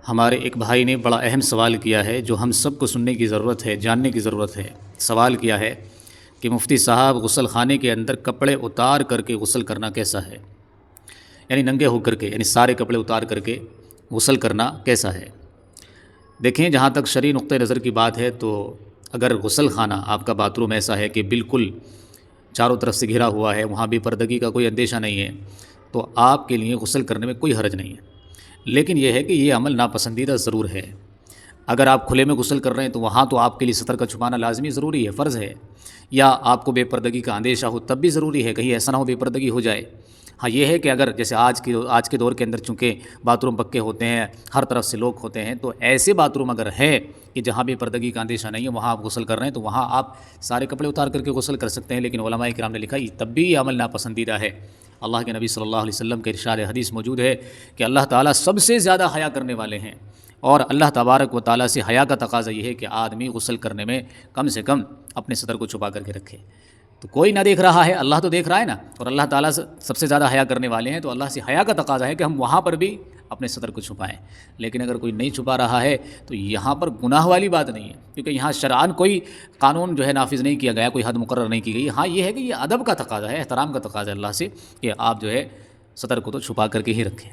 ہمارے ایک بھائی نے بڑا اہم سوال کیا ہے جو ہم سب کو سننے کی ضرورت ہے، جاننے کی ضرورت ہے۔ سوال کیا ہے کہ مفتی صاحب غسل خانے کے اندر کپڑے اتار کر کے غسل کرنا کیسا ہے؟ یعنی ننگے ہو کر کے، یعنی سارے کپڑے اتار کر کے غسل کرنا کیسا ہے؟ دیکھیں، جہاں تک شرعی نقطہ نظر کی بات ہے تو اگر غسل خانہ آپ کا باتھ روم ایسا ہے کہ بالکل چاروں طرف سے گھرا ہوا ہے، وہاں بے پردگی کا کوئی اندیشہ نہیں ہے، تو آپ کے لیے غسل کرنے میں کوئی حرج نہیں ہے۔ لیکن یہ ہے کہ یہ عمل ناپسندیدہ ضرور ہے۔ اگر آپ کھلے میں غسل کر رہے ہیں تو وہاں تو آپ کے لیے ستر کا چھپانا لازمی ضروری ہے، فرض ہے، یا آپ کو بے پردگی کا اندیشہ ہو تب بھی ضروری ہے، کہیں ایسا نہ ہو بے پردگی ہو جائے۔ ہاں یہ ہے کہ اگر جیسے آج کے دور کے اندر چونکہ باتھ روم پکے ہوتے ہیں، ہر طرف سے لوگ ہوتے ہیں، تو ایسے باتھ روم اگر ہے کہ جہاں بے پردگی کا اندیشہ نہیں ہے، وہاں آپ غسل کر رہے ہیں تو وہاں آپ سارے کپڑے اتار کر کے غسل کر سکتے ہیں۔ لیکن علماء کرام نے لکھا تب بھی یہ عمل ناپسندیدہ ہے۔ اللہ کے نبی صلی اللہ علیہ وسلم کے ارشاد حدیث موجود ہے کہ اللہ تعالیٰ سب سے زیادہ حیا کرنے والے ہیں، اور اللہ تبارک و تعالیٰ سے حیا کا تقاضا یہ ہے کہ آدمی غسل کرنے میں کم سے کم اپنے صدر کو چھپا کر کے رکھے۔ تو کوئی نہ دیکھ رہا ہے، اللہ تو دیکھ رہا ہے نا، اور اللہ تعالیٰ سب سے زیادہ حیا کرنے والے ہیں، تو اللہ سے حیا کا تقاضا ہے کہ ہم وہاں پر بھی اپنے صدر کو چھپائیں۔ لیکن اگر کوئی نہیں چھپا رہا ہے تو یہاں پر گناہ والی بات نہیں ہے، کیونکہ یہاں شرعاً کوئی قانون جو ہے نافذ نہیں کیا گیا، کوئی حد مقرر نہیں کی گئی۔ ہاں یہ ہے کہ یہ ادب کا تقاضا ہے، احترام کا تقاضا ہے اللہ سے کہ آپ جو ہے صدر کو تو چھپا کر کے ہی رکھیں۔